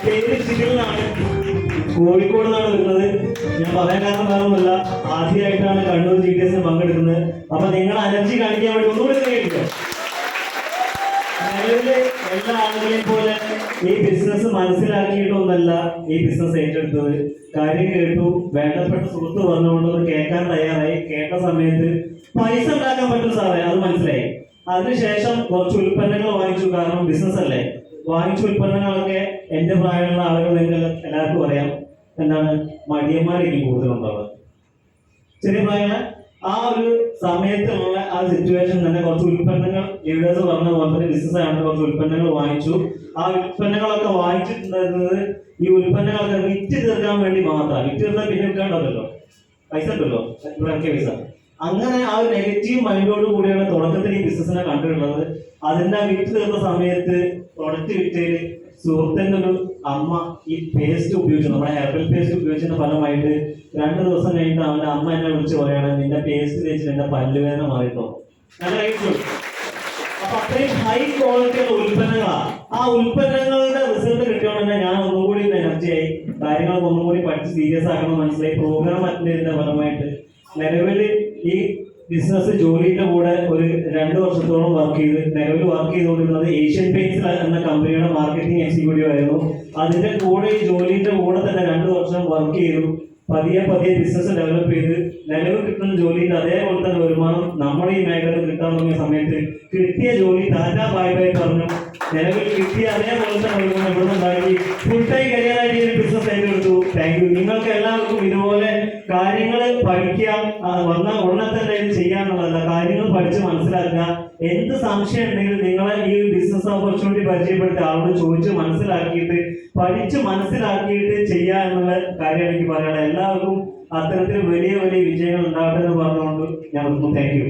പേര് സിവിലാണ്, കോഴിക്കോട് നിന്നാണ് വരുന്നത്. ഞാൻ പറയാൻ കാരണം വേറൊന്നുമല്ല, ആദ്യമായിട്ടാണ് കണ്ണൂർ GTS പങ്കെടുക്കുന്നത്. അപ്പൊ നിങ്ങൾ എനർജി കാണിക്കാൻ വേണ്ടി ഒന്നുകൂടി കഴിയില്ല. നിലവില് എല്ലാ ആളുകളെയും പോലെ ഈ ബിസിനസ് മനസ്സിലാക്കിയിട്ടൊന്നല്ല ഈ ബിസിനസ് ഏറ്റെടുത്തത്. കാര്യം കേട്ടു, വേണ്ടപ്പെട്ട സുഹൃത്ത് പറഞ്ഞുകൊണ്ട് കേൾക്കാൻ തയ്യാറായി. കേട്ട സമയത്ത് പൈസ ഉണ്ടാക്കാൻ പറ്റും സാറേ, അത് മനസ്സിലായി. അതിനുശേഷം കുറച്ച് ഉൽപ്പന്നങ്ങൾ വാങ്ങിച്ചു. കാരണം ബിസിനസ് അല്ലേ. വാങ്ങിച്ച ഉൽപ്പന്നങ്ങളൊക്കെ എന്റെ പ്രായമുള്ള ആളുകൾ നിങ്ങൾക്ക് എല്ലാവർക്കും അറിയാം, എന്താണ് മടിയന്മാരെനിക്ക് കൂടുതലുണ്ടാവുക. ചെറിയ പ്രായമുള്ള ആ ഒരു സമയത്തുള്ള ആ സിറ്റുവേഷൻ തന്നെ കുറച്ച് ഉൽപ്പന്നങ്ങൾ ലീഡേഴ്സ് പറഞ്ഞ പോലെ തന്നെ ബിസിനസ് ആണ്, കുറച്ച് ഉൽപ്പന്നങ്ങൾ വാങ്ങിച്ചു. ആ ഉൽപ്പന്നങ്ങളൊക്കെ വാങ്ങിച്ചിട്ടുണ്ടായിരുന്നത് ഈ ഉൽപ്പന്നങ്ങളൊക്കെ വിറ്റ് തീർക്കാൻ വേണ്ടി മാത്രമാണ്. വിറ്റ് തീർത്താൽ പിന്നെ വിൽക്കാണ്ടല്ലോ, പൈസ ഉണ്ടല്ലോ, ഇറക്കിയ പൈസ. അങ്ങനെ ആ ഒരു നെഗറ്റീവ് മൈൻഡോട് കൂടിയാണ് തുടക്കത്തിൽ ഈ ബിസിനസിനെ കണ്ടിട്ടുള്ളത്. അതിന്റെ വിറ്റ് തീർന്ന സമയത്ത് പ്രൊഡക്റ്റ് വിറ്റതിൽ സുഹൃത്തിന്റെ ഒരു അമ്മ ഈ പേസ്റ്റ് ഉപയോഗിച്ചു, നമ്മുടെ ഹെർബൽ പേസ്റ്റ് ഉപയോഗിച്ചതിന്റെ ഫലമായിട്ട് 2 ദിവസം കഴിഞ്ഞിട്ട് അവന്റെ അമ്മ എന്നെ വിളിച്ച് പറയാണ്, നിന്റെ പേസ്റ്റ് തേച്ചിട്ട് എന്റെ പല്ലുവേദന മാറിട്ടോ. നല്ല അപ്പൊ അത്രയും ഹൈ ക്വാളിറ്റിയുള്ള ഉൽപ്പന്നങ്ങളാണ്. ആ ഉൽപ്പന്നങ്ങളുടെ റിസൾട്ട് കിട്ടിയോണ്ട് തന്നെ ഞാൻ ഒന്നുകൂടി എനർജിയായി, കാര്യങ്ങളൊക്കെ ഒന്നുകൂടി പഠിച്ച് സീരിയസ് ആക്കണം മനസ്സിലായി. പ്രോഗ്രാം അറ്റൻഡ് ചെയ്തതിന്റെ ഫലമായിട്ട് നിലവില് ഈ ബിസിനസ് ജോലിയുടെ കൂടെ ഒരു 2 വർഷത്തോളം വർക്ക് ചെയ്ത്, നിലവിൽ വർക്ക് ചെയ്തുകൊണ്ടിരുന്നത് ഏഷ്യൻ പെയിന്റ്സ് എന്ന കമ്പനിയുടെ മാർക്കറ്റിംഗ് എക്സിക്യൂട്ടീവ് ആയിരുന്നു. അതിന്റെ കൂടെ ഈ ജോലിയുടെ കൂടെ തന്നെ 2 വർഷം വർക്ക് ചെയ്തു. പതിയെ ബിസിനസ് ഡെവലപ്പ് ചെയ്ത് നിലവിൽ കിട്ടുന്ന ജോലിയുടെ അതേപോലെ തന്നെ വരുമാനം നമ്മുടെ ഈ മേഖലയിൽ കിട്ടാൻ തുടങ്ങിയ സമയത്ത് കിട്ടിയ ജോലി ടാറ്റാ ബൈ ബൈ പറഞ്ഞു. നിലവിൽ കിട്ടിയ അതേപോലെ തന്നെ വരുമാനം ഇവിടെ ഉണ്ടാക്കി ഫുൾ ടൈം കരിയറായിട്ട് ഈ ബിസിനസ് ഏറ്റെടുത്തു. Thank you. നിങ്ങൾക്ക് എല്ലാവർക്കും ഇതുപോലെ കാര്യങ്ങൾ പഠിക്കാം, വന്ന ഉടനെ തന്നെ ചെയ്യാനുള്ളതല്ല, കാര്യങ്ങൾ പഠിച്ച് മനസ്സിലാക്കുക. എന്ത് സംശയം ഉണ്ടെങ്കിലും നിങ്ങളെ ഈ ബിസിനസ് ഓപ്പർച്യൂണിറ്റി പരിചയപ്പെടുത്തി ആളോട് ചോദിച്ച് മനസ്സിലാക്കിയിട്ട് പഠിച്ച് മനസ്സിലാക്കിയിട്ട് ചെയ്യുക എന്നുള്ള കാര്യമാണ് എനിക്ക് പറയാനുള്ളത്. എല്ലാവർക്കും അത്തരത്തിൽ വലിയ വിജയങ്ങൾ ഉണ്ടാവട്ടെ എന്ന് പറഞ്ഞുകൊണ്ട് ഞാൻ താങ്ക് യു.